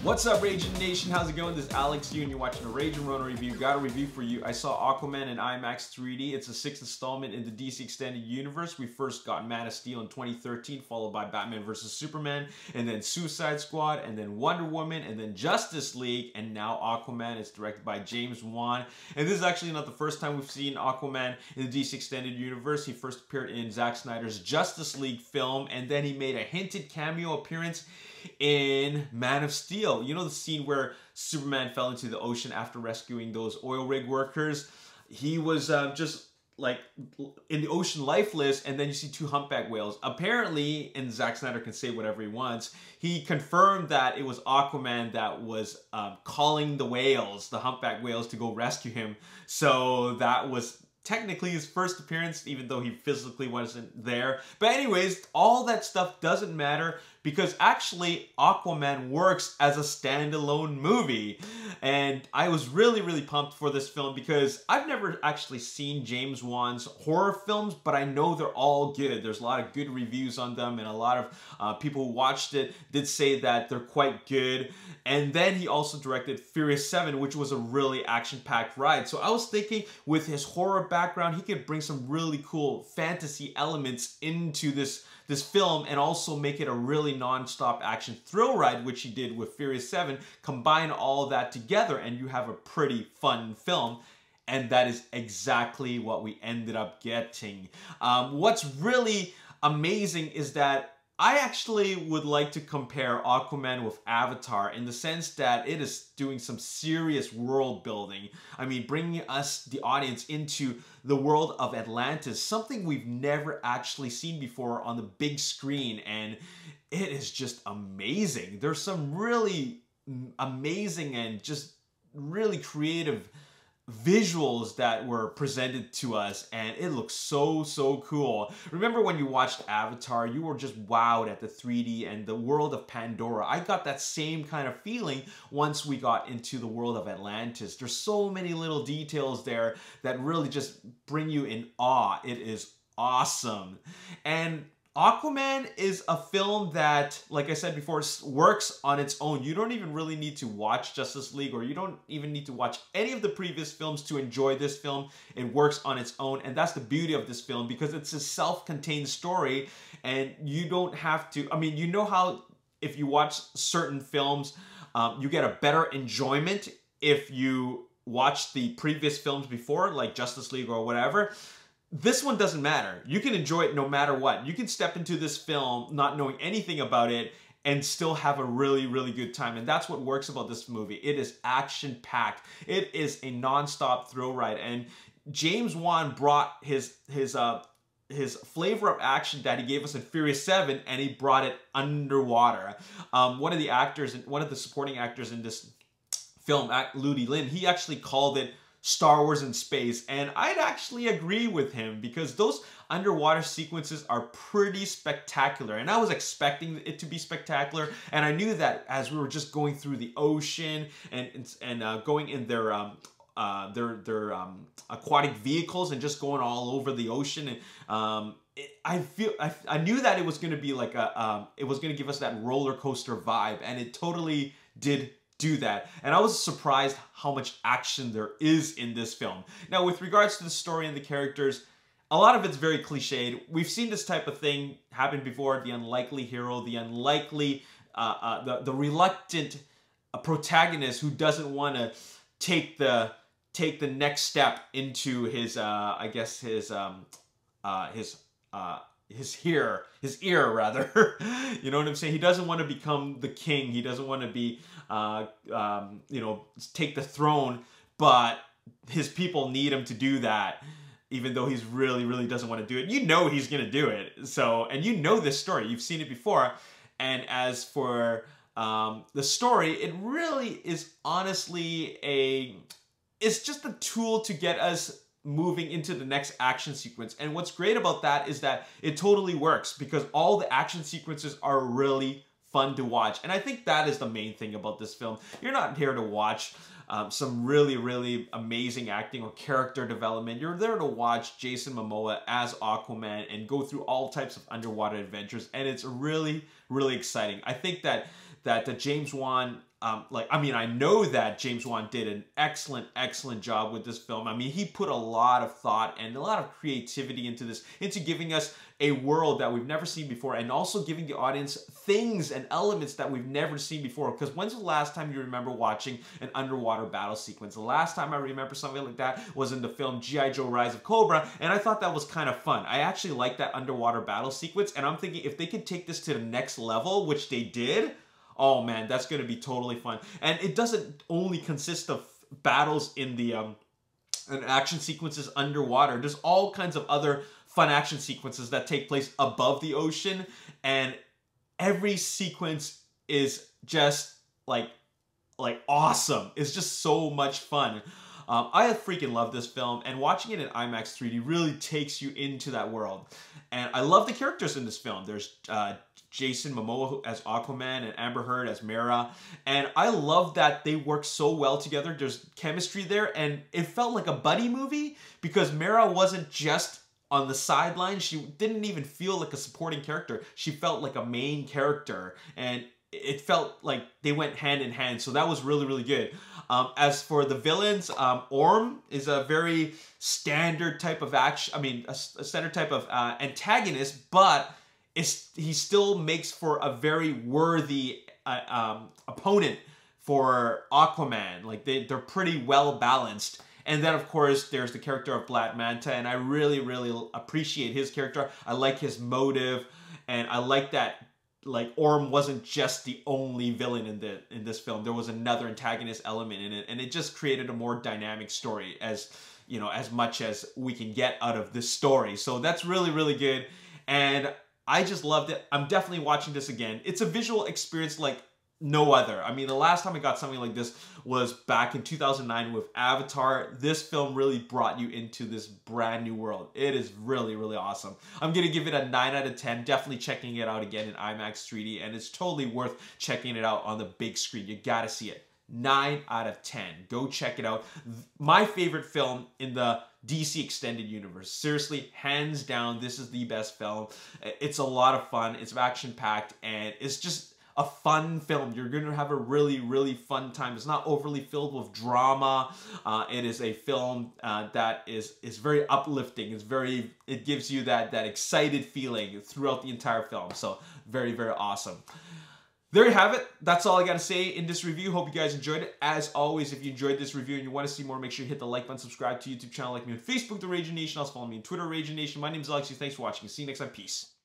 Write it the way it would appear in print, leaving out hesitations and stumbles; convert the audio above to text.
What's up, Ragin Nation? How's it going? This is Alex Yu, and you're watching a Ragin Ronin review. Got a review for you. I saw Aquaman in IMAX 3D. It's the 6th installment in the DC Extended Universe. We first got Man of Steel in 2013, followed by Batman vs. Superman, and then Suicide Squad, and then Wonder Woman, and then Justice League, and now Aquaman. It's directed by James Wan. And this is actually not the first time we've seen Aquaman in the DC Extended Universe. He first appeared in Zack Snyder's Justice League film, and then he made a hinted cameo appearance in Man of Steel. You know the scene where Superman fell into the ocean after rescuing those oil rig workers? He was just like in the ocean lifeless, and then you see two humpback whales. Apparently, and Zack Snyder can say whatever he wants, he confirmed that it was Aquaman that was calling the whales, the humpback whales, to go rescue him. So that was technically his first appearance, even though he physically wasn't there. But anyways, all that stuff doesn't matter because actually Aquaman works as a standalone movie. And I was really pumped for this film because I've never actually seen James Wan's horror films, but I know they're all good. There's a lot of good reviews on them, and a lot of people who watched it did say that they're quite good. And then he also directed Furious 7, which was a really action-packed ride. So I was thinking with his horror background, he could bring some really cool fantasy elements into this film and also make it a really non-stop action thrill ride, which he did with Furious 7. Combine all that together and you have a pretty fun film. And that is exactly what we ended up getting. What's really amazing is that I actually would like to compare Aquaman with Avatar in the sense that it is doing some serious world building. I mean, bringing us, the audience, into the world of Atlantis, something we've never actually seen before on the big screen, and it is just amazing. There's some really amazing and just really creative visuals that were presented to us, and it looks so cool. Remember when you watched Avatar, you were just wowed at the 3D and the world of Pandora. I got that same kind of feeling once we got into the world of Atlantis. There's so many little details there that really just bring you in awe. It is awesome. And Aquaman is a film that, like I said before, works on its own. You don't even really need to watch Justice League, or you don't even need to watch any of the previous films to enjoy this film. It works on its own, and that's the beauty of this film because it's a self-contained story, and you don't have to, I mean, you know how if you watch certain films, you get a better enjoyment if you watch the previous films before, like Justice League or whatever. This one doesn't matter. You can enjoy it no matter what. You can step into this film not knowing anything about it and still have a really good time. And that's what works about this movie. It is action-packed. It is a non-stop thrill ride. And James Wan brought his flavor of action that he gave us in Furious 7, and he brought it underwater. One of the supporting actors in this film, Ludi Lin, he actually called it Star Wars in space, and I'd actually agree with him because those underwater sequences are pretty spectacular, and I was expecting it to be spectacular, and I knew that as we were just going through the ocean and going in their aquatic vehicles and just going all over the ocean, and I knew that it was going to be like it was going to give us that roller coaster vibe, and it totally did do that. And I was surprised how much action there is in this film. Now, with regards to the story and the characters, a lot of it's very cliched. We've seen this type of thing happen before. The unlikely hero, the unlikely, the reluctant protagonist who doesn't want to take the next step into his, I guess his ear rather. You know what I'm saying? He doesn't want to become the king. He doesn't want to be, you know, take the throne, but his people need him to do that, even though he's really doesn't want to do it. You know he's going to do it. So, and you know this story. You've seen it before. And as for the story, it really is honestly it's just a tool to get us moving into the next action sequence. And what's great about that is that it totally works because all the action sequences are really fun to watch. And I think that is the main thing about this film. You're not here to watch some really amazing acting or character development. You're there to watch Jason Momoa as Aquaman and go through all types of underwater adventures. And it's really exciting. I think that James Wan I mean, I know that James Wan did an excellent job with this film. I mean, he put a lot of thought and a lot of creativity into this, into giving us a world that we've never seen before, and also giving the audience things and elements that we've never seen before. Because when's the last time you remember watching an underwater battle sequence? The last time I remember something like that was in the film G.I. Joe Rise of Cobra, and I thought that was kind of fun. I actually like that underwater battle sequence, and I'm thinking if they could take this to the next level, which they did, oh man, that's going to be totally fun. And it doesn't only consist of battles in the and action sequences underwater. There's all kinds of other fun action sequences that take place above the ocean, and every sequence is just like awesome. It's just so much fun. I freaking love this film, and watching it in IMAX 3D really takes you into that world. And I love the characters in this film. There's Jason Momoa as Aquaman and Amber Heard as Mera. And I love that they work so well together. There's chemistry there, and it felt like a buddy movie because Mera wasn't just on the sideline. She didn't even feel like a supporting character. She felt like a main character, and it felt like they went hand in hand. So that was really good. As for the villains, Orm is a very standard type of action. I mean, a standard type of antagonist, but he still makes for a very worthy opponent for Aquaman. Like they're pretty well balanced. And then, of course, there's the character of Black Manta, and I really appreciate his character. I like his motive, and I like that like Orm wasn't just the only villain in this film. There was another antagonist element in it, and it just created a more dynamic story, as you know, as much as we can get out of this story. So that's really good, and I just loved it. I'm definitely watching this again. It's a visual experience like no other. I mean, the last time I got something like this was back in 2009 with Avatar. This film really brought you into this brand new world. It is really awesome. I'm gonna give it a 9 out of 10. Definitely checking it out again in IMAX 3D, and it's totally worth checking it out on the big screen. You gotta see it. 9 out of 10. Go check it out. My favorite film in the DC Extended Universe. Seriously, hands down, this is the best film. It's a lot of fun. It's action-packed, and it's just a fun film. You're going to have a really fun time. It's not overly filled with drama. It is a film that is very uplifting. It gives you that excited feeling throughout the entire film. So very awesome. There you have it. That's all I got to say in this review. Hope you guys enjoyed it. As always, if you enjoyed this review and you want to see more, make sure you hit the like button, subscribe to YouTube channel, like me on Facebook, The Ragin Nation. Also follow me on Twitter, Ragin Nation. My name is Alex. Thanks for watching. See you next time. Peace.